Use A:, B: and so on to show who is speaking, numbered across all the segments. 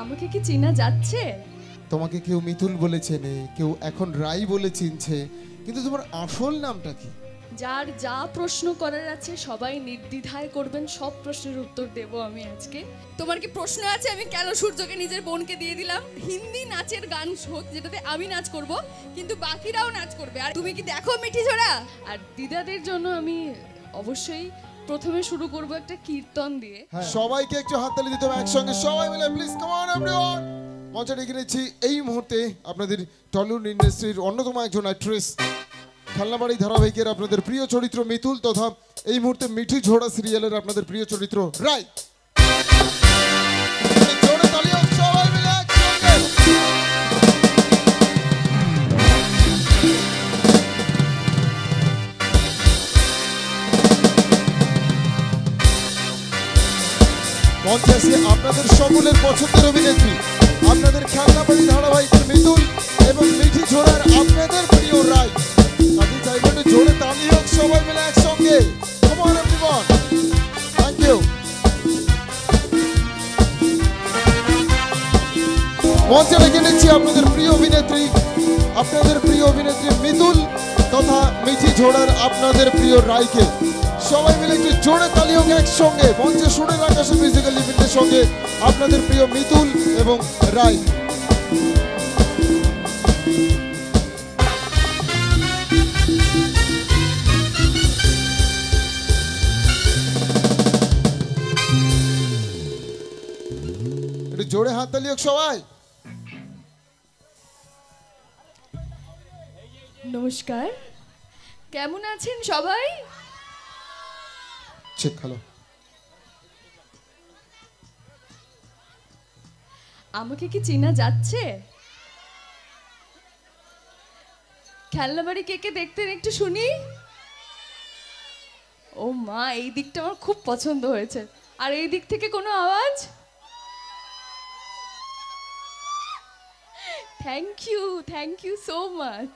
A: আমাকে কি চেনা যাচ্ছে?
B: তোমাকে কেউ মিতুল বলে চেনে, কেউ এখন রাই বলে চিনছে, কিন্তু তোমার আসল নামটা কি?
A: যার যা প্রশ্ন করার আছে সবাই নির্দ্বিধায় করবেন, সব প্রশ্নের উত্তর দেব আমি আজকে। তোমার কি প্রশ্ন আছে আমি কেন সূর্যকে নিজের বোনকে দিয়ে দিলাম? হিন্দি নাচের গান হোক যেটাতে আমি নাচ করব, কিন্তু বাকিরাও নাচ করবে। আর তুমি কি দেখো মিঠি ঝোড়া? আর দিদাদের জন্য আমি অবশ্যই প্রথমে শুরু করব একটা কীর্তন দিয়ে।
B: সবাইকে একটু হাততালি দিতে হবে একসঙ্গে, সবাই মিলে প্লিজ কাম অন এভরিওয়ান। মঞ্চে ডেকে নিচ্ছি এই মুহূর্তে আপনাদের টলিউড ইন্ডাস্ট্রির অন্যতম একজন অ্যাক্ট্রেস, খেলনাবাড়ি ধারাবাহিকের আপনাদের প্রিয় চরিত্র মিতুল, তথা এই মুহূর্তে মিঠি ঝোড়া সিরিয়ালের আপনাদের প্রিয় চরিত্র রাই। জোরে তালি হোক সবাই মিলে একসঙ্গে। মঞ্চে আসে আপনাদের সকলের পছন্দের অভিনেত্রী, আপনাদের খেলনাবাড়ি ধারাবাহিকের মিতুল এবং মিঠি ঝোড়ার আপনাদের প্রিয় রাই। তাদের চাইবেন জোরে তালি হোক সবাই মিলে একসঙ্গে। Come on everyone. Thank you. মঞ্চে ডেকে নিচ্ছি আপনাদের প্রিয় অভিনেত্রী মিতুল তথা মিঠি ঝোড়ার আপনাদের প্রিয় রাইকে। সবাই মিলে একটু জোরে তালি হোক একসঙ্গে। মঞ্চে সুরের আকাশে মিউজিক্যাল ইভেন্টের সঙ্গে আপনাদের প্রিয় মিতুল এবং রাই। একটু জোরে হাততালি হোক সবাই।
A: নমস্কার, কেমন আছেন সবাই?
B: Check hello.
A: আমাকে কি চেনা যাচ্ছে? খেলনাবাড়ি কে কে দেখতেন একটু শুনি। ও মা, এই দিকটা আমার খুব পছন্দ হয়েছে। আর এই দিক থেকে কোনো আওয়াজ? Thank you so much.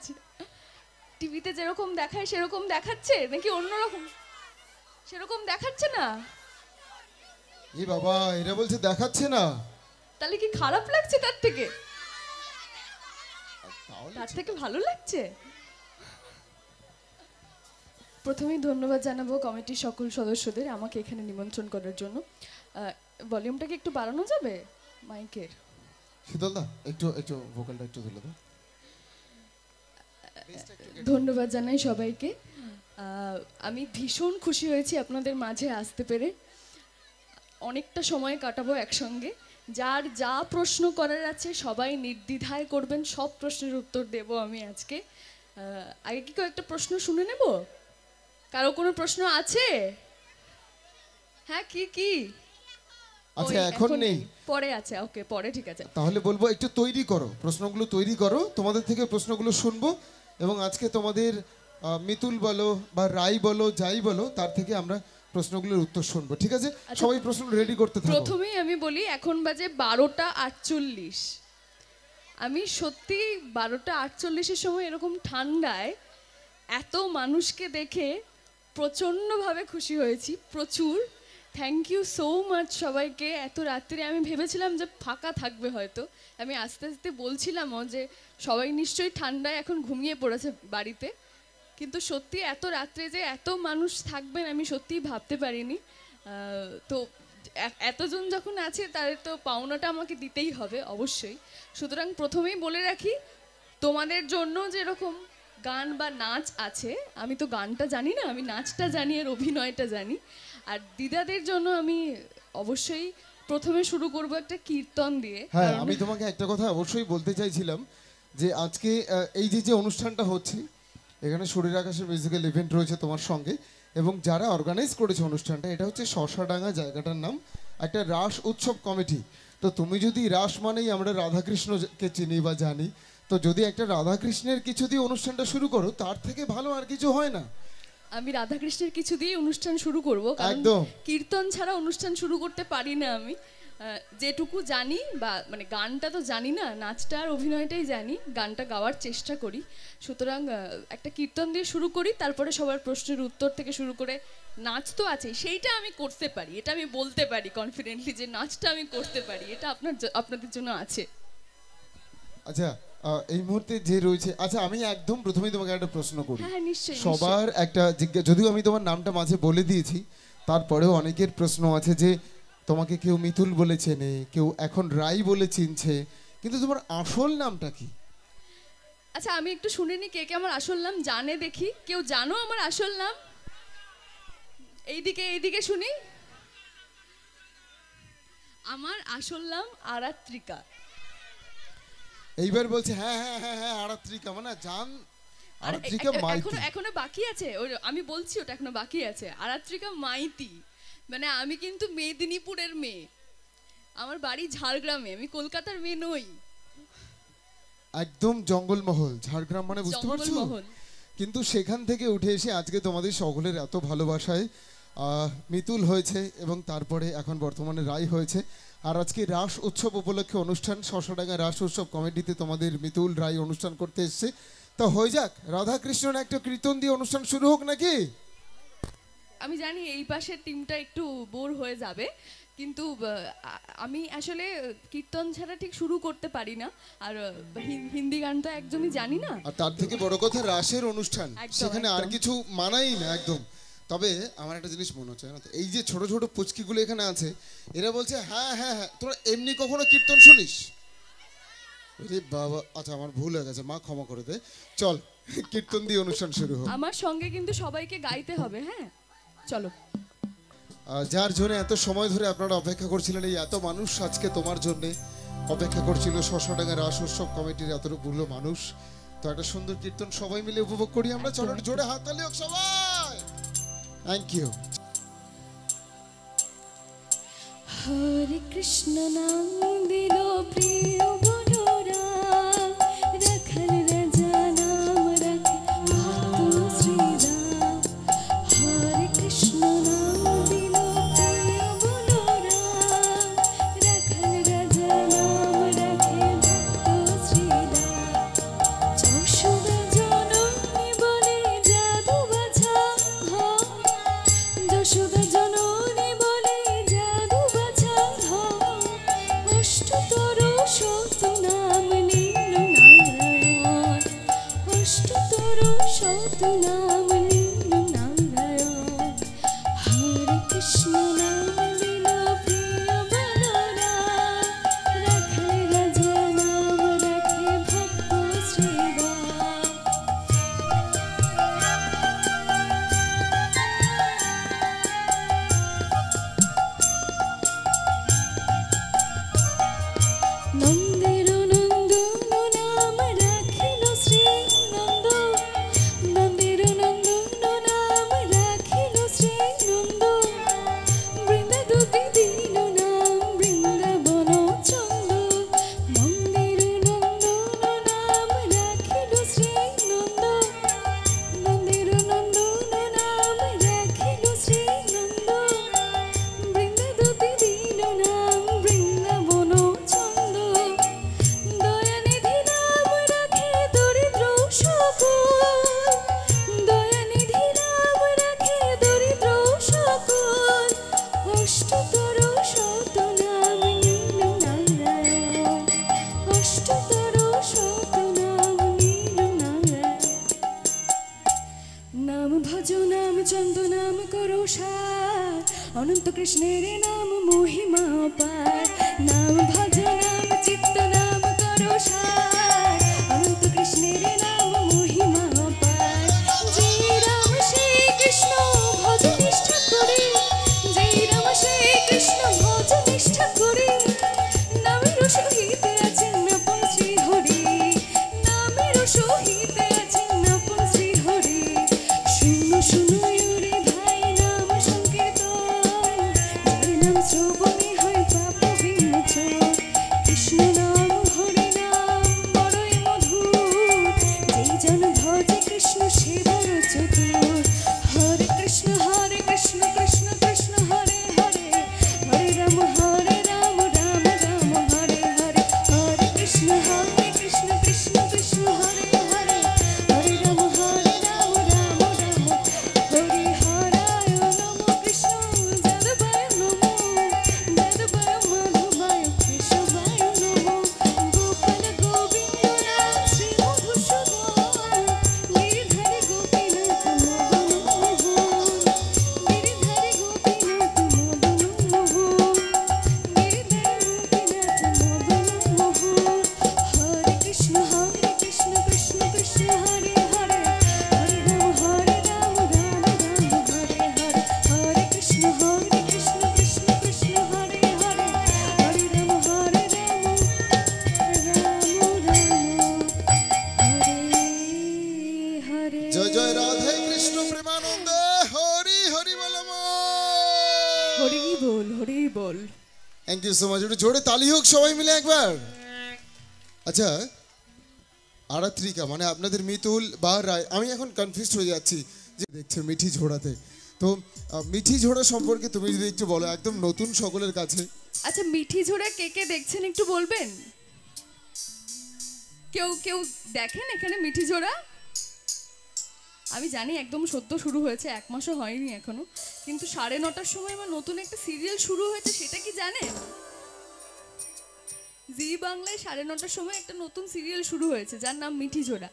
A: টিভিতে যেরকম দেখায় সেরকম দেখাচ্ছে নাকি অন্যরকম? সেরকম দেখাচ্ছে না?
B: এ বাবা, এরা বলছে দেখাচ্ছে না,
A: তাহলে কি খারাপ লাগছে? তার থেকে ভালো লাগছে। প্রথমেই ধন্যবাদ জানাবো কমিটির সকল সদস্যদের আমাকে এখানে নিমন্ত্রণ করার জন্য। ভলিউমটাকে একটু বাড়ানো যাবে মাইকের?
B: শীতলদা একটু ভোকালটা একটু তুলে দাও।
A: ধন্যবাদ জানাই সবাইকে। আমি ভীষণ খুশি হয়েছি আপনাদের মাঝে আসতে পেরে। অনেকটা সময় কাটাবো একসঙ্গে। যার যা প্রশ্ন করার আছে সবাই নির্দ্বিধায় করবেন, সব প্রশ্নের উত্তর দেব আমি আজকে। আগে কি কয়েকটা প্রশ্ন শুনে নেব? কারো কোনো প্রশ্ন আছে? হ্যাঁ, কি?
B: আচ্ছা, এখন নেই,
A: পরে আছে। ওকে, পরে ঠিক আছে।
B: তাহলে বলবো একটু তৈরি করো, প্রশ্নগুলো তৈরি করো, তোমাদের থেকে প্রশ্নগুলো শুনবো এবং আজকে তোমাদের মিতুল বলো বা রাই বলো, যাই বলো, তার থেকে আমরা প্রশ্নগুলোর উত্তর শুনবো, ঠিক আছে? সবাই প্রশ্ন রেডি করতে থাকো।
A: প্রথমেই আমি বলি, এখন বাজে 12টা 48। আমি সত্যি 12টা 48-এর সময় এরকম ঠান্ডায় এত মানুষকে দেখে প্রচণ্ডভাবে খুশি হয়েছি, প্রচুর। থ্যাংক ইউ সো মাচ সবাইকে। এত রাত্রে আমি ভেবেছিলাম যে ফাঁকা থাকবে হয়তো, আমি আস্তে আস্তে বলছিলামও যে সবাই নিশ্চয়ই ঠান্ডায় এখন ঘুমিয়ে পড়েছে বাড়িতে, কিন্তু সত্যি এত রাত্রে যে এত মানুষ থাকবেন আমি সত্যিই ভাবতে পারিনি। তো এতজন যখন আছে তাদের তো পাওনাটা আমাকে দিতেই হবে অবশ্যই। সুতরাং প্রথমেই বলে রাখি, তোমাদের জন্য যেরকম গান বা নাচ আছে, আমি তো গানটা জানি না, আমি নাচটা জানি আর অভিনয়টা জানি। আর দিদাদের জন্য আমি অবশ্যই প্রথমে শুরু করব একটা কীর্তন দিয়ে।
B: হ্যাঁ, আমি তোমাকে একটা কথা অবশ্যই বলতে চাইছিলাম যে আজকে এই যে অনুষ্ঠানটা হচ্ছে, এখানে শরীর আকাশের মিউজিক্যাল ইভেন্ট রয়েছে তোমার সঙ্গে, এবং যারা অর্গানাইজ করেছে অনুষ্ঠানটা, এটা হচ্ছে শশাডাঙ্গা জায়গাটার নাম, একটা রাস উৎসব কমিটি। তো তুমি যদি রাস মানেই আমরা রাধাকৃষ্ণকে চিনি বা জানি, তো যদি একটা রাধাকৃষ্ণের কিছু দিয়ে অনুষ্ঠানটা শুরু করো, তার থেকে ভালো আর কিছু হয় না।
A: আমি রাধাকৃষ্ণের কিছু দিয়ে অনুষ্ঠান শুরু করব, কারণ কীর্তন ছাড়া অনুষ্ঠান শুরু করতে পারি না আমি। যেটুকু জানি বা মানে গানটা তো জানি না, নাচটা আর অভিনয়টাই জানি, গানটা গাওয়ার চেষ্টা করি। সুতরাং একটা কীর্তন দিয়ে শুরু করি, তারপরে সবার প্রশ্নের উত্তর থেকে শুরু করে নাচ তো আছেই, সেইটা আমি করতে পারি, এটা আমি বলতে পারি কনফিডেন্টলি যে নাচটা আমি করতে পারি, এটা আপনাদের জন্য আছে।
B: আচ্ছা, এই মুহূর্তে যে রয়েছে, আচ্ছা আমি একদম প্রথমেই তোমাকে একটা প্রশ্ন করি।
A: হ্যাঁ নিশ্চয়ই।
B: সবার একটা যদিও আমি তোমার নামটা মাঝে বলে দিয়েছি, তারপরেও অনেকের প্রশ্ন আছে যে তোমাকে কেউ মিতুল বলে চেনে, কেউ এখন রাই বলে চিনছে, কিন্তু তোমার আসল নামটা কি?
A: আচ্ছা আমি একটু শুনে নি কে কে আমার আসল নাম জানে, দেখি কেউ জানো আমার আসল নাম? এইদিকে শুনি। আমার আসল নাম আরাত্রিকা।
B: এইবার বলছে হ্যাঁ হ্যাঁ হ্যাঁ হ্যাঁ আরাত্রিকা, মানে জান আরাত্রিকা মাইতি।
A: এখনো বাকি আছে, আমি বলছি ওটা এখনো বাকি আছে। আরাত্রিকা মাইতি মানে আমি কিন্তু মেদিনীপুরের মেয়ে, আমার বাড়ি ঝাড়গ্রামে, আমি কলকাতার মেয়ে নই।
B: একদম জঙ্গলমহল, ঝাড়গ্রাম মানে বুঝতে পারছো? কিন্তু সেখান থেকে উঠে এসে আজকে তোমাদের সকলের এত ভালোবাসায় মিতুল হয়েছে এবং তারপরে এখন বর্তমানে রাই হয়েছে। আর আজকে রাস উৎসব উপলক্ষে অনুষ্ঠান, শশাডাঙ্গা রাস উৎসব কমিটিতে তোমাদের মিতুল রাই অনুষ্ঠান করতে এসছে। তা হয়ে যাক, রাধা কৃষ্ণন একটা কীর্তন দিয়ে অনুষ্ঠান শুরু হোক নাকি?
A: আমি জানি এই পাশের টিমটা একটু বোর হয়ে যাবে, কিন্তু আমি আসলে কীর্তন ছাড়া ঠিক শুরু করতে পারি না, আর হিন্দি গান তো একদমই জানি না।
B: আর তার থেকে বড় কথা রাসের অনুষ্ঠান, সেখানে আর কিছু মানাই না একদম। তবে আমার একটা জিনিস মনে হচ্ছে না, এই যে ছোট ছোট পুচকিগুলো এখানে আছে, এরা বলছে হ্যাঁ হ্যাঁ হ্যাঁ, তোরা এমনি কখনো কীর্তন শুনিস? বাবা, আচ্ছা আমার ভুল হয়ে গেছে, মা ক্ষমা করে দে। চল কীর্তন দিয়ে অনুষ্ঠান শুরু হোক।
A: আমার সঙ্গে কিন্তু সবাইকে গাইতে হবে, হ্যাঁ চলো।
B: যার জন্য এত সময় ধরে আপনারা অপেক্ষা করছিলেন, এই এত মানুষ আজকে তোমার জন্য অপেক্ষা করছিল, শশাডাঙ্গা রাস উৎসব কমিটির এতগুলো মানুষ। তো একটা সুন্দর কীর্তন সবাই মিলে উপভোগ করি আমরা। চলো জোরে হাততালি হোক সবাই। Thank you.
A: হরে কৃষ্ণ নাম দিল প্রিয় বলরাম, রাখাল রাজা নাম রাখে ভক্ত শ্রীরাম। হরে কৃষ্ণ নাম দিল প্রিয় বলরাম, রাখাল রাজা নাম রাখে ভক্ত শ্রীরাম। যশোদা জননী বলে জাদু বাছা, যশোদা জননী বলে জাদু বাছা, অষ্টতর শত নাম নীল নারায়ণ, অষ্টতর শত নাম নীল নারায়ণ। হরে কৃষ্ণ নাম দিল প্রিয় বলরাম, রাখাল রাজা নাম রাখে ভক্ত শ্রীরাম। নন্দের নন্দন নাম রাখিল শ্রী নন্দ, নন্দের নন্দন নাম রাখিল শ্রী নন্দ। বৃন্দাদুতি দিল নাম বৃন্দাবন চন্দ, নন্দের নন্দন নাম রাখিল শ্রী নন্দ, নন্দের নন্দন নাম রাখিল শ্রী নন্দ। বৃন্দাদুতি দিল নাম বৃন্দাবন চন্দ, দয়ানিধি নাম রাখে দরিদ্র সকল, দয়ানিধি নাম রাখে দরিদ্র সকল। অষ্টতর শত নাম নীল নারায়ণ, অষ্টতর শত নাম নীল নারায়ণ। নাম ভজ নাম চন্দ নাম করো সার, অনন্ত কৃষ্ণের নাম মহিমা পার। নাম ভজ নাম চিত্ত নাম করো সার, অনন্ত কৃষ্ণের নাম মহিমা পার। যে রাম শ্রী কৃষ্ণ ভজ নিষ্ঠা করে, যে রাম শ্রী কৃষ্ণ ভজ নিষ্ঠা করে, নামের সহিত আছেন আপন শ্রী হরি, নামের সহিত আছেন আপন শ্রী হরি। শুনো শুনো রে ভাই নাম সংকীর্তন, যার নাম শ্রবণে হয় পাপ
B: ইউ সো মাচ। একটু জোরে তালি হোক সবাই মিলে একবার। আচ্ছা, আরাত্রিকা মানে আপনাদের মিতুল বা রায়, আমি এখন কনফিউজড হয়ে যাচ্ছি যে দেখছে মিঠি ঝোড়াতে। তো মিঠি ঝোড়া সম্পর্কে তুমি যদি একটু বলো, একদম নতুন সকলের কাছে।
A: আচ্ছা, মিঠি ঝোড়া কে কে দেখছেন একটু বলবেন? কেউ কেউ দেখেন এখানে মিঠি ঝোড়া? আমি জানি একদম সদ্য শুরু হয়েছে, 1 মাসও হয়নি এখনো, কিন্তু 9:30টার সময় আমার নতুন একটা সিরিয়াল শুরু হয়েছে, সেটা কি জানেন? জি বাংলায় 9:30টার সময় একটা নতুন সিরিয়াল শুরু হয়েছে যার নাম মিঠি ঝোড়া।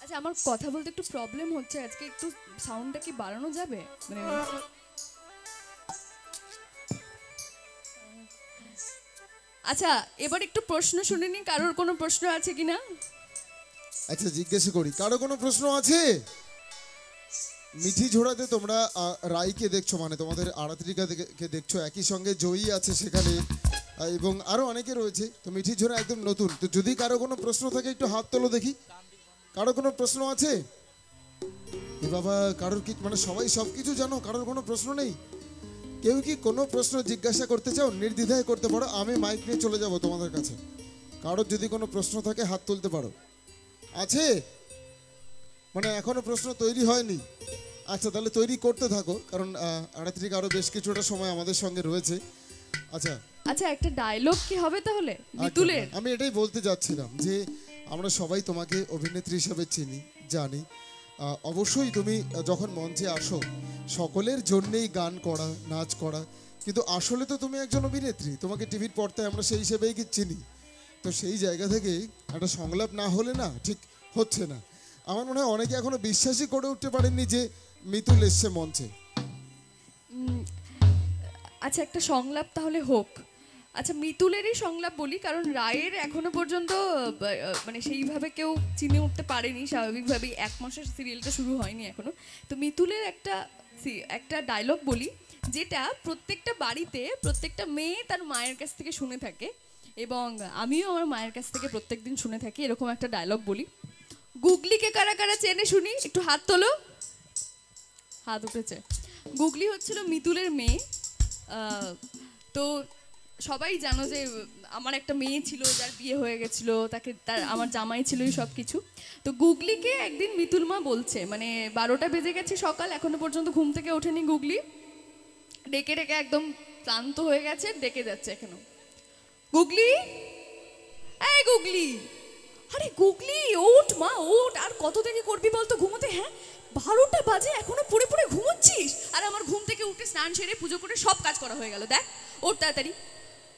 A: আচ্ছা, আমার কথা বলতে একটু প্রবলেম হচ্ছে আজকে, একটু সাউন্ডটা কি বাড়ানো যাবে? মানে আচ্ছা, এবার একটু প্রশ্ন শুনে নি, কারোর কোনো প্রশ্ন আছে কিনা?
B: আচ্ছা, জিজ্ঞেস করি, কারো কোনো প্রশ্ন আছে? মিঠি ঝোড়াতে তোমরা রাইকে দেখছো, মানে তোমাদের আরাত্রিকাকে দেখছো, একই সঙ্গে জয়ী আছে সেখানে এবং আরো অনেকে রয়েছে। তো মিঠি ঝোড়া একদম নতুন। তো যদি কারো কোনো প্রশ্ন থাকে একটু হাত তোলো দেখি। কারো কোনো প্রশ্ন আছে? এ বাবা, কারোর কি মানে সবাই সব কিছু জানো, কারোর কোনো প্রশ্ন নেই? কেউ কি কোনো প্রশ্ন জিজ্ঞাসা করতে চাও? নির্দ্বিধায় করতে পারো, আমি মাইক নিয়ে চলে যাব তোমাদের কাছে। কারোর যদি কোনো প্রশ্ন থাকে হাত তুলতে পারো। আছে? মানে এখনো প্রশ্ন তৈরি হয়নি? আচ্ছা, তাহলে তৈরি করতে থাকো, কারণ আরাত্রিক আরো বেশ কিছুটা সময় আমাদের সঙ্গে রয়েছে। আচ্ছা
A: আচ্ছা, একটা ডায়লগ কি হবে তাহলে মিতুলের?
B: আমি এটাই বলতে যাচ্ছিলাম যে আমরা সবাই তোমাকে অভিনেত্রী হিসেবে চিনি, জানি। অবশ্যই তুমি যখন মঞ্চে আসো সকলের জন্যেই গান করা, নাচ করা, কিন্তু আসলে তো তুমি একজন অভিনেত্রী, তোমাকে টিভির পর্দায় আমরা সেই হিসেবেই কি চিনি। তো সেই জায়গা থেকে একটা সংলাপ না হলে না ঠিক হচ্ছে না। আমার মনে হয় অনেকে এখনো বিশ্বাসই করে উঠতে পারেননি যে মিতুল এসছে মঞ্চে।
A: আচ্ছা, একটা সংলাপ তাহলে হোক। আচ্ছা, মিতুলেরই সংলাপ বলি, কারণ রায়ের এখনো পর্যন্ত মানে সেইভাবে কেউ চিনে উঠতে পারেনি, স্বাভাবিকভাবেই 1 মাসের সিরিয়ালটা শুরু হয়নি এখনো। তো মিতুলের একটা ডায়লগ বলি, যেটা প্রত্যেকটা বাড়িতে প্রত্যেকটা মেয়ে তার মায়ের কাছ থেকে শুনে থাকে, এবং আমিও আমার মায়ের কাছ থেকে প্রত্যেকদিন শুনে থাকি। এরকম একটা ডায়লগ বলি, গুগলিকে কারা কারা চেনে শুনি, একটু হাত তোলো। হাত উঠেছে। গুগলি হচ্ছিল মিতুলের মেয়ে। তো সবাই জানো যে আমার একটা মেয়ে ছিল যার বিয়ে হয়ে গেছিল, আমার জামাই ছিল, এই সব কিছু। তো গুগলিকে একদিন মিতুল মা বলছে, মানে 12টা বেজে গেছে সকাল, এখনো পর্যন্ত ঘুম থেকে ওঠেনি গুগলি, ডেকে ডেকে একদম ক্লান্ত হয়ে গেছে, ডেকে যাচ্ছে এখনো, গুগলি, এই গুগলি, আরে গুগলি ওঠ মা ওঠ, আর কত দেরি করবি বলতো ঘুমোতে? হ্যাঁ, 12টা বাজে এখনো পড়ে পড়ে ঘুমোচ্ছিস? আর আমার ঘুম থেকে উঠে স্নান সেরে পুজো করে সব কাজ করা হয়ে গেল, দেখ ওঠ তাড়াতাড়ি।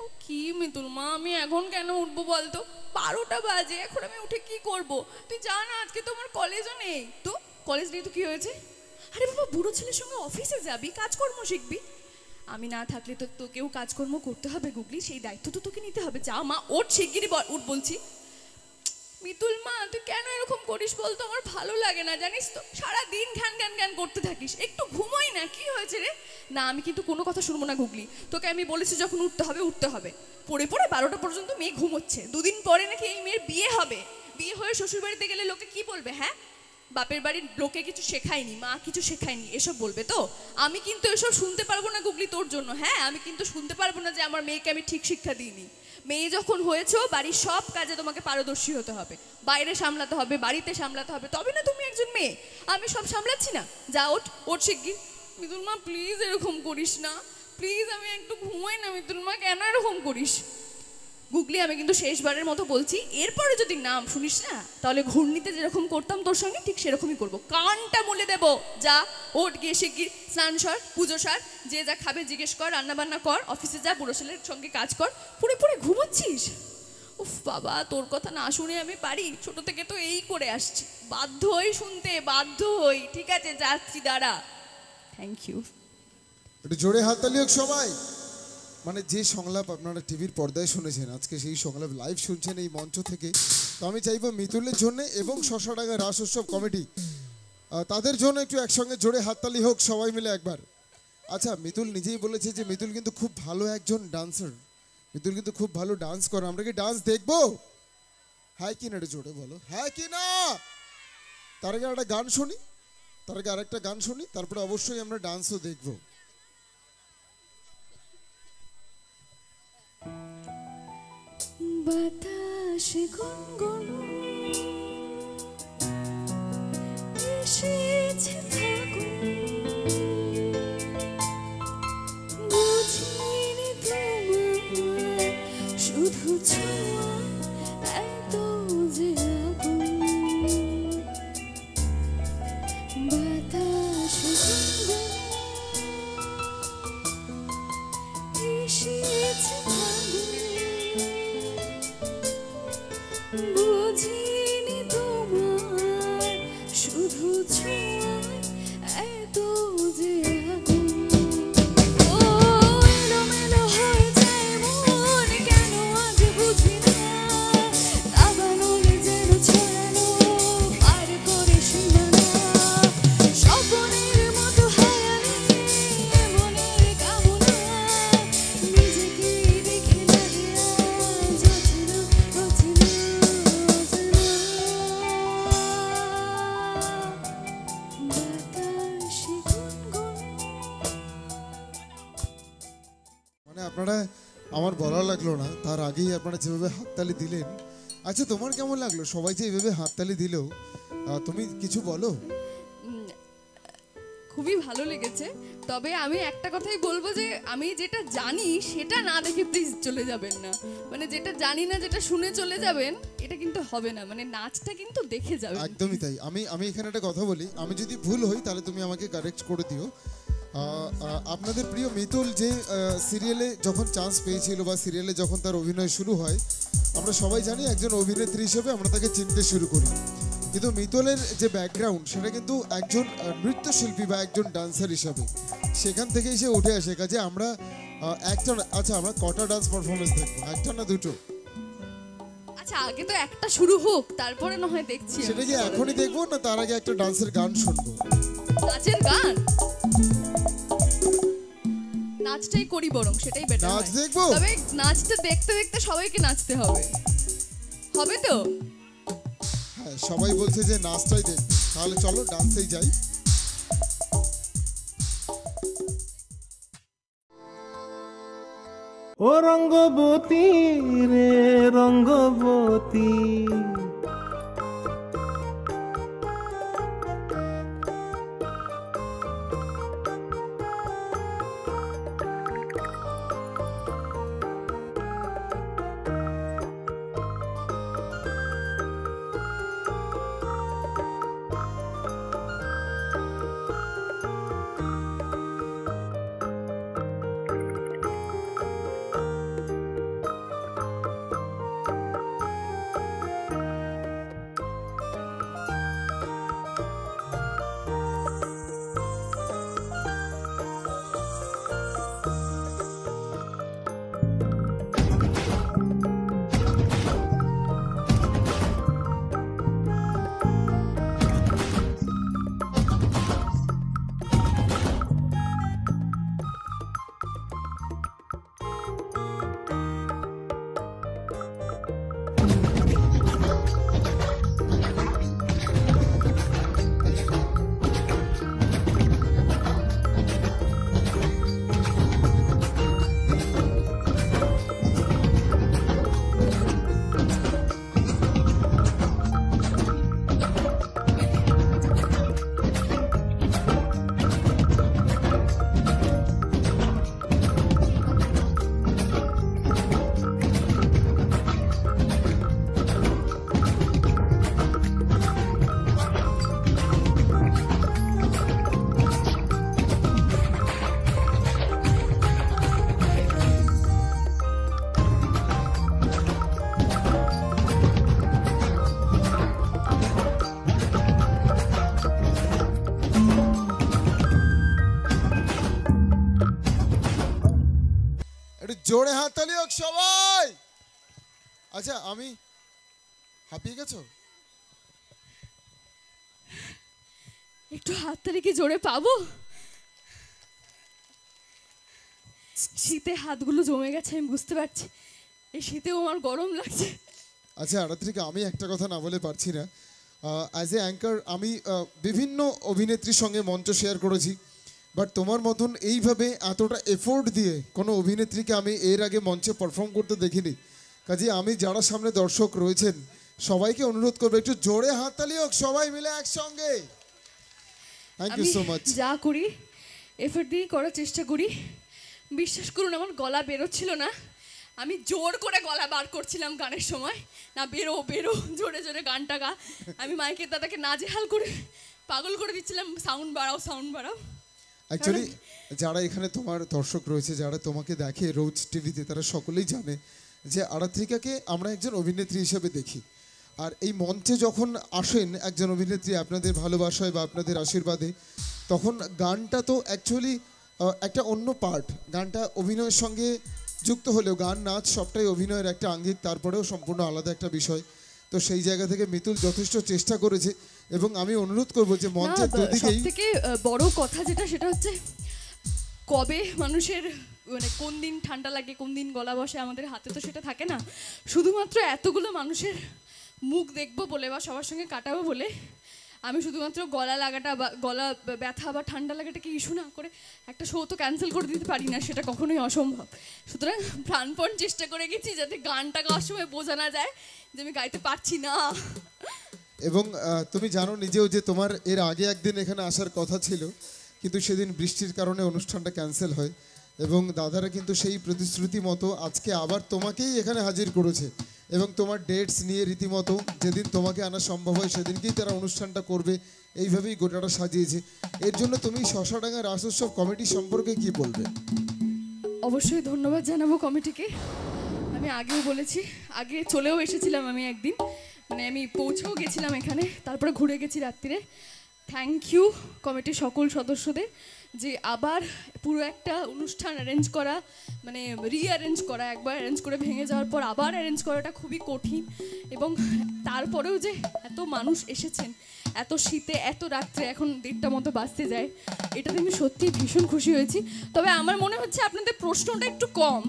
A: ও কি মিতুল মা, আমি এখন কেন উঠবো বলতো? 12টা বাজে, এখন আমি উঠে কি করব? তুই জান আজকে তো আমার কলেজও নেই। তো কলেজ নেই তো কি হয়েছে? আরে বাবা, বুড়ো ছেলের সঙ্গে অফিসে যাবি, কাজকর্ম শিখবি। আমি না থাকলে তো তোকেও কাজকর্ম করতে হবে গুগলি, সেই দায়িত্ব তো তোকে নিতে হবে। যা মা ওঠ, শিগগিরই উঠ বলছি। মিতুল মা, তুই কেন এরকম করিস বলতো? আমার ভালো লাগে না জানিস তো, সারাদিন ঘ্যান ঘ্যান ঘ্যান করতে থাকিস, একটু ঘুমোই না। কি হয়েছে রে? না, আমি কিন্তু কোনো কথা শুনবো না গুগলি, তোকে আমি বলেছি যখন উঠতে হবে উঠতে হবে। পড়ে পড়ে 12টা পর্যন্ত মেয়ে ঘুমোচ্ছে, 2 দিন পরে নাকি এই মেয়ের বিয়ে হবে, বিয়ে হয়ে শ্বশুর বাড়িতে গেলে লোকে কি বলবে? হ্যাঁ, বাপের বাড়ির লোকে কিছু শেখায়নি, মা কিছু শেখায়নি, এসব বলবে তো। আমি কিন্তু এসব শুনতে পারবো না গুগলি তোর জন্য। হ্যাঁ, আমি কিন্তু শুনতে পারবো না যে আমার মেয়েকে আমি ঠিক শিক্ষা দিইনি। মেয়ে যখন হয়েছো, বাড়ির সব কাজে তোমাকে পারদর্শী হতে হবে, বাইরে সামলাতে হবে, বাড়িতে সামলাতে হবে, তবে না তুমি একজন মেয়ে। আমি সব সামলাচ্ছি না, যা ওঠ ওঠ শিগগির। মিতুল মা প্লিজ এরকম করিস না, প্লিজ আমি একটু ঘুমাই না। মিতুল মা কেন এরকম করিস? গুগলি, আমি কিন্তু শেষবারের মতো বলছি, এরপরে যদি নাম শুনিস না, তাহলে ঘূর্ণিতে যেরকম করতাম তোর সঙ্গে ঠিক সেরকমই করবো, কানটা মুলে দেবো। যা ওঠ, গিয়ে শিগগির স্নান সার, পুজো সার, যে যা খাবে জিজ্ঞেস কর, রান্নাবান্না কর, অফিসে যা, বুড়ো ছেলের সঙ্গে কাজ কর, পুরে পুরে ঘুমোচ্ছিস। উফ বাবা, তোর কথা না শুনে আমি পারি? ছোট থেকে তো এই করে আসছি, বাধ্য হই শুনতে, বাধ্য হই। ঠিক আছে, যাচ্ছি, দাঁড়া। Thank you.
B: একটু জোরে হাততালি হোক সবাই। মানে যে সংলাপ আপনারা টিভির পর্দায় শুনেছেন, আজকে সেই সংলাপ লাইভ শুনছেন এই মঞ্চ থেকে। তো আমি চাইবো মিতুলের জন্য এবং শশাডাঙ্গা রাস উৎসব কমিটি তাদের জন্য একটু একসঙ্গে জোরে হাততালি হোক সবাই মিলে একবার। আচ্ছা, মিতুল নিজেই বলেছে যে মিতুল কিন্তু খুব ভালো একজন ডান্সার, মিতুল কিন্তু খুব ভালো ডান্স করে। আমরা কি ডান্স দেখবো? হ্যাঁ কি না, একটু জোরে বলো হ্যাঁ কি না। তার আগে একটা গান শুনি, তার আগে আরেকটা গান শুনি, তারপরে অবশ্যই আমরা ডান্সও দেখবো।
A: বাতাসে গুনগুন এসেছে ফাগুন, বুঝিনি তোমায় শুধু ছোঁয়া এত যে আগুন। বাতাসে গুনগুন এসেছে ফাগুন, বুঝিনি তোমার শুধু ছোঁয়ায় এত যে আগুন। ও এলোমেলো হয়ে যায় মন, কেন আজ বুঝি না, দাবানলে যেন ছড়ানো পার করে সীমানা। স্বপ্নের মতো হারালে মনের কামনা, নিজেকে দেখে লাগে আজ অচেনা অচেনা অচেনা। বাতাসে গুনগুন।
B: মানে আপনারা, আমার বলা লাগলো না তার আগেই আপনারা যেভাবে হাততালি দিলেন। আচ্ছা, তোমার কেমন লাগলো? সবাই যে এইভাবে হাততালি দিলো, তুমি কিছু বলো।
A: খুবই ভালো লেগেছে। তবে আমি একটা কথাই বলবো যে আমি যেটা জানি সেটা না দেখে প্লিজ চলে যাবেন না। মানে যেটা জানি না যেটা শুনে চলে যাবেন, এটা কিন্তু হবে না। মানে নাচটা কিন্তু দেখে যাবেন।
B: একদমই তাই। আমি এখানে একটা কথা বলি, আমি যদি ভুল হই তাহলে তুমি আমাকে কারেক্ট করে দিও। আপনাদের প্রিয় মিতুল যে সিরিয়ালে যখন চান্স পেয়েছিল বা সিরিয়ালে যখন তার অভিনয় শুরু হয়, আমরা সবাই জানি একজন অভিনেত্রী হিসেবে আমরা তাকে চিনতে শুরু করি। কিন্তু মিতুলের যে ব্যাকগ্রাউন্ড সেটা কিন্তু একজন নৃত্যশিল্পী বা একজন ডান্সার হিসাবে, সেখান থেকেই সে উঠে আসে। কাজে আমরা একটা, আচ্ছা আমরা কটা ডান্স পারফরমেন্স দেখবো? একটা না দুটো?
A: আচ্ছা আগে তো একটা শুরু হোক, তারপরে না হয় দেখছি।
B: সেটা কি এখনই দেখবো না তার আগে একটা ডান্সের গান শুনবো?
A: নাচের গান, নাচটাই করি বরং, সেটাই বেটার।
B: নাচ দেখবো?
A: তবে নাচটা দেখতে দেখতে সবাইকে নাচতে হবে, হবে তো?
B: হ্যাঁ, সবাই বলছে যে নাচটাই দেখবো, তাহলে চলো ডান্সেই যাই।
C: ও রঙ্গবতী রে রঙ্গবতী,
B: জোরে হাততালি হোক সবাই। আচ্ছা, আমি হাঁপিয়ে গেছো?
A: একটু হাততালি কি জোরে পাবো? শীতে হাতগুলো জমে গেছে, আমি বুঝতে পারছি। এই শীতেও আমার গরম লাগছে।
B: আচ্ছা আরাত্রিকা, আমি একটা কথা না বলে পারছি না। অ্যাজ এ অ্যাঙ্কার আমি বিভিন্ন অভিনেত্রীর সঙ্গে মঞ্চ শেয়ার করেছি, বাট তোমার মতন এইভাবে এতটা এফোর্ট দিয়ে কোনো অভিনেত্রীকে আমি এর আগে মঞ্চে পারফর্ম করতে দেখিনি। কাজে আমি যারা সামনে দর্শক রয়েছেন সবাইকে অনুরোধ করবো একটু জোরে হাততালি হোক সবাই মিলে একসঙ্গে। থ্যাংক ইউ
A: আমি
B: সো মাচ।
A: যা করি এফোর্ট দিয়ে করার চেষ্টা করি। বিশ্বাস করুন আমার গলা বেরোচ্ছিল না, আমি জোর করে গলা বার করছিলাম গানের সময়, না বেরো বেরো জোরে জোরে গানটা গা। আমি মাইকের দাদাকে নাজেহাল করে পাগল করে দিচ্ছিলাম, সাউন্ড বাড়াও সাউন্ড বাড়াও।
B: অ্যাকচুয়ালি যারা এখানে তোমার দর্শক রয়েছে, যারা তোমাকে দেখে রোজ টিভিতে, তারা সকলেই জানে যে আরাত্রিকাকে আমরা একজন অভিনেত্রী হিসেবে দেখি। আর এই মঞ্চে যখন আসেন একজন অভিনেত্রী আপনাদের ভালোবাসায় বা আপনাদের আশীর্বাদে, তখন গানটা তো অ্যাকচুয়ালি একটা অন্য পার্ট। গানটা অভিনয়ের সঙ্গে যুক্ত হলেও গান নাচ সবটাই অভিনয়ের একটা আঙ্গিক, তারপরেও সম্পূর্ণ আলাদা একটা বিষয়। তো সেই জায়গা থেকে মিতুল যথেষ্ট চেষ্টা করেছে এবং আমি অনুরোধ করবো যে মঞ্চের দুদিকেই
A: থেকে বড় কথা যেটা, সেটা হচ্ছে কবে মানুষের মানে কোন দিন ঠান্ডা লাগে কোন দিন গলা বসে আমাদের হাতে তো সেটা থাকে না। শুধুমাত্র এতগুলো মানুষের মুখ দেখবো বলে বা সবার সঙ্গে কাটাবো বলে আমি শুধুমাত্র গলা লাগাটা বা গলা ব্যথা বা ঠান্ডা লাগাটাকে ইস্যু না করে একটা শো তো ক্যান্সেল করে দিতে পারি না, সেটা কখনোই অসম্ভব। সুতরাং প্রাণপণ চেষ্টা করে গেছি যাতে গানটা গাওয়ার সময় বোঝা না যায় যে আমি গাইতে পারছি না।
B: এবং তুমি জানো নিজেও যে তোমার এর আগে একদিন এখানে আসার কথা ছিল, কিন্তু সেদিন বৃষ্টির কারণে অনুষ্ঠানটা ক্যান্সেল হয় এবং দাদারা কিন্তু সেই প্রতিশ্রুতি মতো আজকে আবার তোমাকেই এখানে হাজির করেছে এবং তোমার ডেটস নিয়ে রীতিমতো যেদিন তোমাকে আনা সম্ভব হয় সেদিনকেই তারা অনুষ্ঠানটা করবে, এইভাবেই গোটাটা সাজিয়েছে। এর জন্য তুমি শশাডাঙ্গা রাস উৎসব কমিটি সম্পর্কে কি বলবে?
A: অবশ্যই ধন্যবাদ জানাবো কমিটিকে। আমি আগেও বলেছি, আগে চলেও এসেছিলাম আমি একদিন, মানে আমি পৌঁছেও গেছিলাম এখানে, তারপরে ঘুরে গেছি রাত্রিরে। থ্যাংক ইউ কমিটির সকল সদস্যদের যে আবার পুরো একটা অনুষ্ঠান অ্যারেঞ্জ করা, মানে রিঅ্যারেঞ্জ করা, একবার অ্যারেঞ্জ করে ভেঙে যাওয়ার পর আবার অ্যারেঞ্জ করাটা খুবই কঠিন। এবং তারপরেও যে এত মানুষ এসেছেন এত শীতে এত রাত্রে, এখন 1:30 মতো বাজতে যায়, এটাতে আমি সত্যিই ভীষণ খুশি হয়েছি। তবে আমার মনে হচ্ছে আপনাদের প্রশ্নটা একটু কম,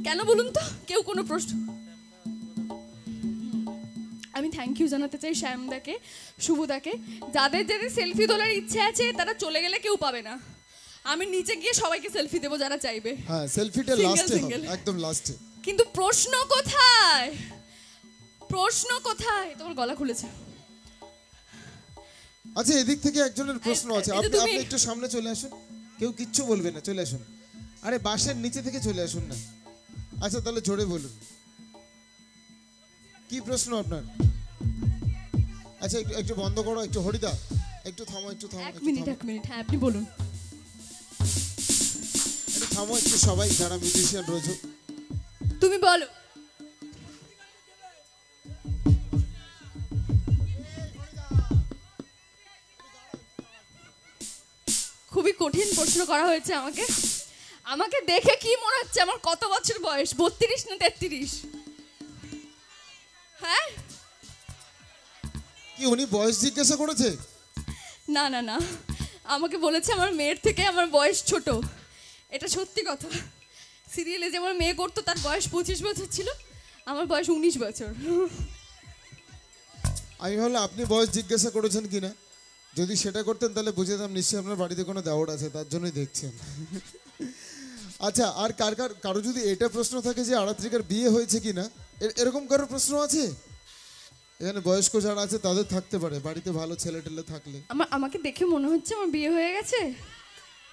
A: কেন বলুন তো? কেউ কোনো প্রশ্ন? আমি থ্যাংক ইউ জানাতে চাই শ্যামদাকে, শুভদাকে। যাদের যাদের সেলফি তোলার ইচ্ছে আছে তারা চলে গেলে কেউ পাবে না, আমি নিচে গিয়ে সবাইকে সেলফি দেবো যারা চাইবে।
B: হ্যাঁ, সেলফিটা
A: Single,
B: লাস্টে হবে,
A: single.
B: একদম লাস্টে।
A: কিন্তু প্রশ্ন কোথায়? প্রশ্ন কোথায়? তোমার গলা খুলেছে।
B: আচ্ছা, এদিক থেকে একজনের প্রশ্ন আছে,
A: এই যে
B: আপনি
A: তুমি-
B: আপনি একটু সামনে চলে আসুন। কেউ কিচ্ছু বলবে না, চলে আসুন। আরে বাসের নিচে থেকে চলে আসুন না। আচ্ছা তাহলে জোরে বলুন, কি প্রশ্ন আপনার? আচ্ছা একটু একটু বন্ধ করো, একটু হরিদা একটু থামো, একটু থামো,
A: এক
B: একটু
A: মিনিট
B: থামো,
A: এক মিনিট, হ্যাঁ আপনি বলুন।
B: একটু থামো, একটু সবাই যারা মিউজিশিয়ান রয়েছে।
A: তুমি বলো। খুবই কঠিন প্রশ্ন করা হয়েছে আমাকে। আমাকে দেখে কি মনে হচ্ছে আমার কত বছর বয়স? 32 না 33? হ্যাঁ,
B: কি উনি বয়স জিজ্ঞাসা করেছে?
A: না না না, আমাকে বলেছে আমার মেয়ের থেকে আমার বয়স ছোট। এটা সত্যি কথা। সিরিয়ালে যে আমার মেয়ে করতো তার বয়স 25 বছর ছিল, আমার বয়স 19 বছর।
B: আমি ভাবলাম আপনি বয়স জিজ্ঞাসা করেছেন কিনা, যদি সেটা করতেন তাহলে বুঝেতাম নিশ্চয়ই আপনার বাড়িতে কোনো দেওয়ার আছে, তার জন্যই দেখছেন। আচ্ছা, আর কারো যদি এটা প্রশ্ন থাকে যে আরাত্রিকার বিয়ে হয়েছে কিনা, এরকম কারোর প্রশ্ন আছে? এখানে বয়স্ক যারা আছে তাদের থাকতে পারে, বাড়িতে ভালো ছেলে টেলে থাকলে।
A: আমাকে দেখে মনে হচ্ছে আমার বিয়ে হয়ে গেছে,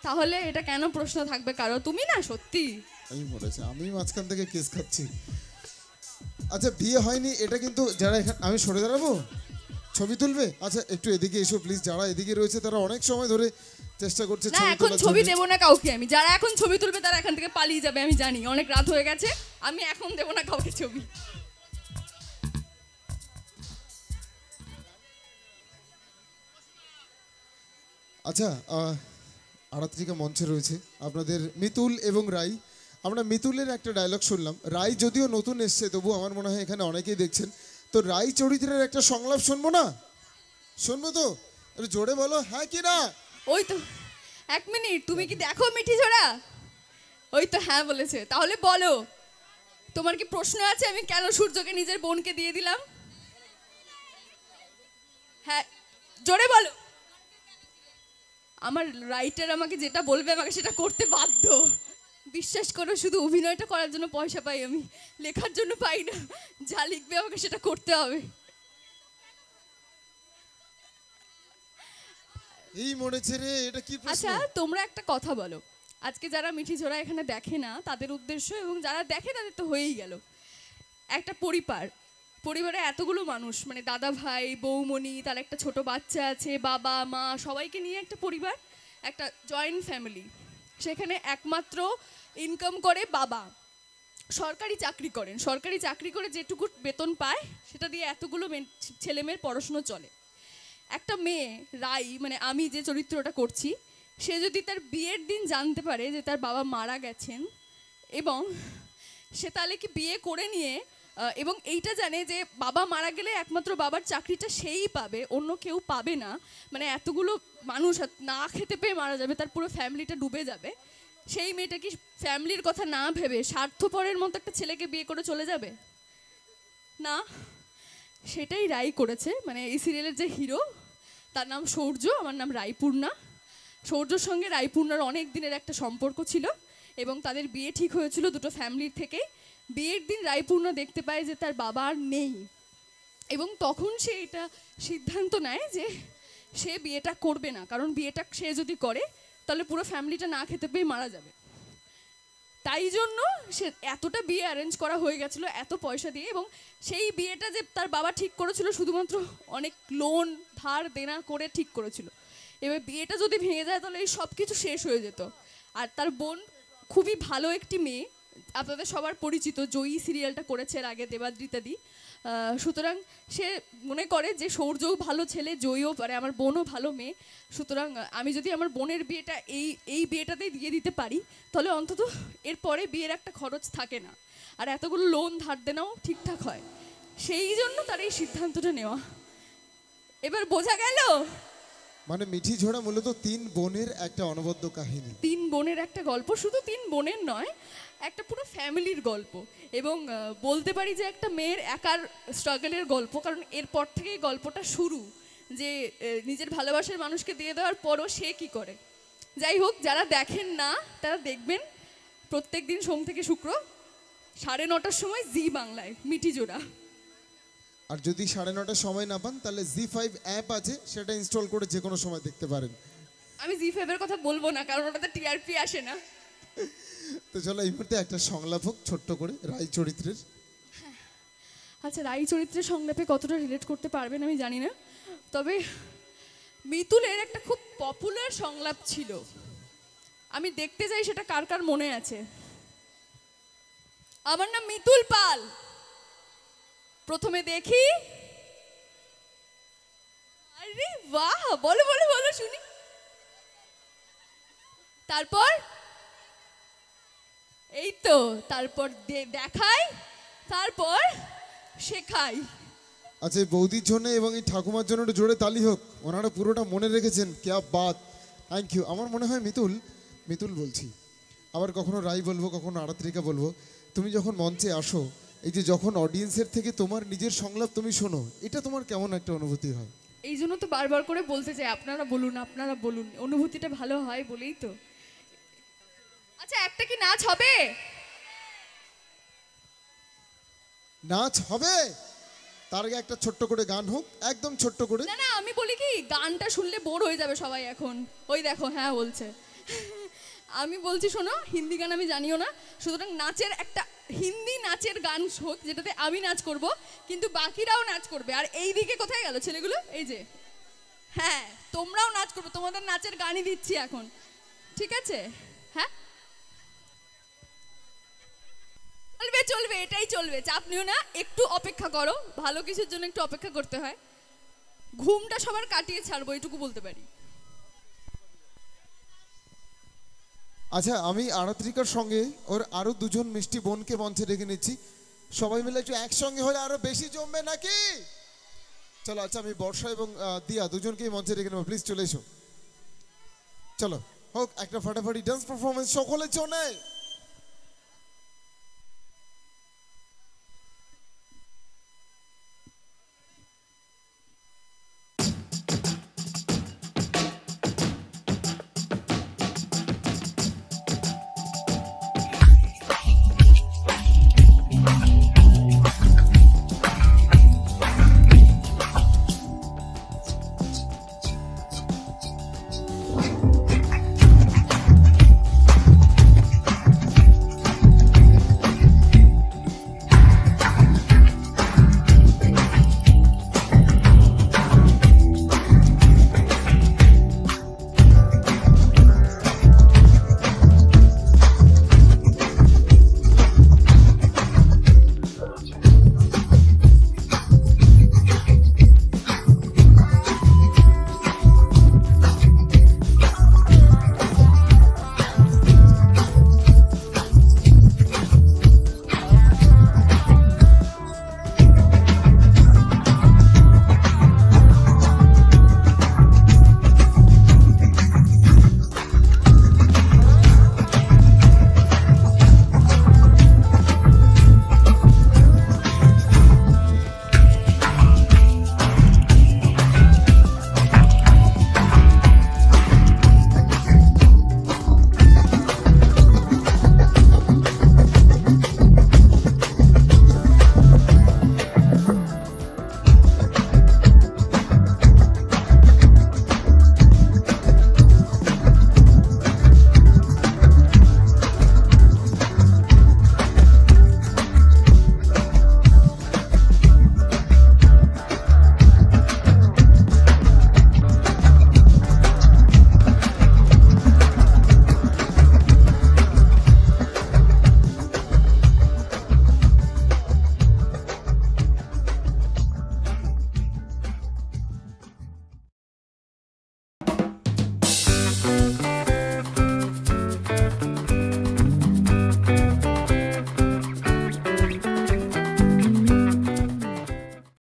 A: তাহলে এটা কেন প্রশ্ন থাকবে কারো? তুমি না সত্যি?
B: আমি বলেছি, আমি মাঝখান থেকে কেস খাচ্ছি। আচ্ছা, বিয়ে হয়নি এটা কিন্তু যারা এখানে, আমি সরে দাঁড়াবো, ছবি তুলবে? আচ্ছা একটু এদিকে এসো প্লিজ। যারা এদিকে রয়েছে তারা অনেক সময় ধরে চেষ্টা করছে
A: না,
B: ছবি
A: এখন
B: তোলার
A: ছবি
B: জন্য।
A: দেবো না কাউকে আমি। যারা এখন ছবি তুলবে তারা এখান থেকে পালিয়ে যাবে, আমি জানি অনেক রাত হয়ে গেছে। আমি এখন দেবো না কাউকে ছবি।
B: আচ্ছা, আরাত্রিকা মঞ্চে রয়েছে আপনাদের মিতুল এবং রাই। আমরা মিতুলের একটা ডায়লগ শুনলাম, রাই যদিও নতুন এসছে তবু আমার মনে হয় এখানে অনেকেই দেখছেন, তো রাই চরিত্রের একটা সংলাপ শুনবো না? শুনবো তো? একটু জোরে বলো হ্যাঁ কি না।
A: ওই তো, এক মিনিট, তুমি কি দেখো মিঠি ঝোড়া? ওই তো হ্যাঁ বলেছে। তাহলে বলো, তোমার কি প্রশ্ন আছে আমি কেন সূর্যকে নিজের বোনকে দিয়ে দিলাম? হ্যাঁ জোরে বলো। আমার রাইটার আমাকে যেটা বলবে আমাকে সেটা করতে বাধ্য, বিশ্বাস করো শুধু অভিনয়টা করার জন্য পয়সা পাই আমি, লেখার জন্য পাই না। যা লিখবে আমাকে সেটা করতে হবে।
B: এই মরেছে রে, এটা কি প্রশ্ন?
A: আচ্ছা তোমরা একটা কথা বলো, আজকে যারা মিঠি ঝোড়া এখানে দেখে না তাদের উদ্দেশ্য, এবং যারা দেখে তাদের তো হয়েই গেল। একটা পরিবারে এতগুলো মানুষ, মানে দাদা ভাই, বৌমণি, তার একটা ছোট বাচ্চা আছে, বাবা মা, সবাইকে নিয়ে একটা পরিবার, একটা জয়েন্ট ফ্যামিলি। সেখানে একমাত্র ইনকাম করে বাবা, সরকারি চাকরি করেন, সরকারি চাকরি করে যেটুকু বেতন পায় সেটা দিয়ে এতগুলো ছেলে মেয়ের পড়াশুনো চলে। একটা মেয়ে রাই, মানে আমি যে চরিত্রটা করছি, সে যদি তার বিয়ের দিন জানতে পারে যে তার বাবা মারা গেছেন, এবং সে তাহলে কি বিয়ে করে নিয়ে, এবং এইটা জানে যে বাবা মারা গেলে একমাত্র বাবার চাকরিটা সেই পাবে, অন্য কেউ পাবে না, মানে এতগুলো মানুষ না খেতে পেয়ে মারা যাবে, তার পুরো ফ্যামিলিটা ডুবে যাবে, সেই মেয়েটা কি ফ্যামিলির কথা না ভেবে স্বার্থপরের মতো একটা ছেলেকে বিয়ে করে চলে যাবে? না, সেটাই রাই করেছে। মানে এই সিরিয়ালের যে হিরো, তার নাম সৌর্য, আমার নাম রায়পূর্ণা। সৌর্যর সঙ্গে রায়পূর্ণার অনেক দিনের একটা সম্পর্ক ছিল, এবং তাদের বিয়ে ঠিক হয়েছিল দুটো ফ্যামিলির থেকেই। বিয়ের দিন রায়পূর্ণা দেখতে পায় যে তার বাবা আর নেই, এবং তখন সে এটা সিদ্ধান্ত নেয় যে সে বিয়েটা করবে না, কারণ বিয়েটা সে যদি করে তাহলে পুরো ফ্যামিলিটা না খেতে পেয়ে মারা যাবে। তাই জন্য সে এতটা বিয়ে অ্যারেঞ্জ করা হয়ে গেছিলো এত পয়সা দিয়ে, এবং সেই বিয়েটা যে তার বাবা ঠিক করেছিল শুধুমাত্র অনেক লোন ধার দেনা করে ঠিক করেছিল। এবার বিয়েটা যদি ভেঙে যায় তাহলে এই সব কিছু শেষ হয়ে যেত। আর তার বোন খুবই ভালো একটি মেয়ে, আপনাদের সবার পরিচিত, জয়ী সিরিয়ালটা করেছে এর আগে দেবাদ্রিতাদি। সুতরাং সে মনে করে যে সৌর্যও ভালো ছেলে, জয়ীও পারে, আমার বোনও ভালো মেয়ে, সুতরাং আমি যদি আমার বোনের বিয়েটা এই বিয়েটাতেই দিয়ে দিতে পারি তাহলে অন্তত এরপরে বিয়ের একটা খরচ থাকে না, আর এতগুলো লোন ধার দেনাও ঠিকঠাক হয়। সেই জন্য তার এই সিদ্ধান্তটা নেওয়া। এবার বোঝা গেল?
B: মানে মিঠি ঝোড়া মূলত 3 বোনের একটা অনবদ্য কাহিনী।
A: 3 বোনের একটা গল্প, শুধু 3 বোনের নয়, একটা পুরো ফ্যামিলির গল্প। এবং বলতে পারি যে একটা মেয়ের একার স্ট্রাগলের গল্প, কারণ এরপর থেকেই গল্পটা শুরু, যে নিজের ভালোবাসার মানুষকে দিয়ে দেওয়ার পরও সে কি করে। যাই হোক, যারা দেখেন না তারা দেখবেন প্রত্যেক দিন সোম থেকে শুক্র 9:30টার সময় জি বাংলায় মিঠি জোড়া।
B: আর যদি 9:30টার সময় না পান তাহলে জি5 অ্যাপ আছে, সেটা ইনস্টল করে যে কোনো সময় দেখতে পারেন।
A: আমি জি5 এর কথা বলবো না, কারণ ওটাতে টিআরপি আসে না।
B: তো চলো এই মুহূর্তে একটা সংলাপ হোক ছোট্ট করে রাই চরিত্রের।
A: আচ্ছা, রাই চরিত্রের সংলাপে কতটা রিলেট করতে পারবেন আমি জানি না, তবে মিতুলের একটা খুব পপুলার সংলাপ ছিল, আমি দেখতে চাই সেটা কার কার মনে আছে। আমার নাম মিতুল পাল, প্রথমে দেখি, আরে বাহ, বলো বলো বলো শুনি। তারপর এই তো, তারপর দেখাই, তারপর শেখাই।
B: আচ্ছা, এই বৌদির জন্য এবং এই ঠাকুমার জন্য একটু জোরে তালি হোক, ওনারা পুরোটা মনে রেখেছেন, ক্যা বাত, থ্যাংক ইউ। আমার মনে হয় মিতুল বলছি, আবার কখনো রাই বলবো, কখনো আরাত্রিকা বলবো। তুমি যখন মঞ্চে আসো, এই যে যখন অডিয়েন্সের থেকে তোমার নিজের সংলাপ তুমি শোনো, এটা তোমার কেমন একটা অনুভূতি হয়?
A: এই জন্য তো বারবার করে বলতে চাই, আপনারা বলুন, আপনারা বলুন, অনুভূতিটা ভালো হয় বলেই তো। আচ্ছা, একটা কি নাচ হবে?
B: নাচ হবে, তার আগে একটা ছোট্ট করে গান হোক, একদম ছোট্ট করে।
A: না না, আমি বলি কি, গানটা শুনলে বোর হয়ে যাবে সবাই এখন। ওই দেখো, হ্যাঁ বলছে। আমি বলছি শোনো, হিন্দি গান আমি জানিও না, সুতরাং নাচের একটা হিন্দি নাচের গান হোক, যেটাতে আমি নাচ করব, কিন্তু বাকিরাও নাচ করবে। আর এই দিকে কোথায় গেল ছেলেগুলো? এই যে, হ্যাঁ তোমরাও নাচ করবে, তোমাদের নাচের গানই দিচ্ছি এখন, ঠিক আছে? হ্যাঁ চলবে চলবে, এটাই চলবে, চাপ নিও না, একটু অপেক্ষা করো, ভালো কিছুর জন্য একটু অপেক্ষা করতে হয়। ঘুমটা সবার কাটিয়ে ছাড়বো, এটুকু বলতে পারি।
B: আচ্ছা, আমি আরাত্রিকার সঙ্গে ওর আরো 2জন মিষ্টি বোনকে মঞ্চে ডেকে নিচ্ছি, সবাই মিলে একটু একসঙ্গে হলে আরো বেশি জমবে নাকি? চলো, আচ্ছা আমি বর্ষা এবং দিয়া দুজনকেই মঞ্চে ডেকে নেবো, প্লিজ চলে এসো। চলো হোক একটা ফাটাফাটি ডান্স পারফরমেন্স সকলের জন্য।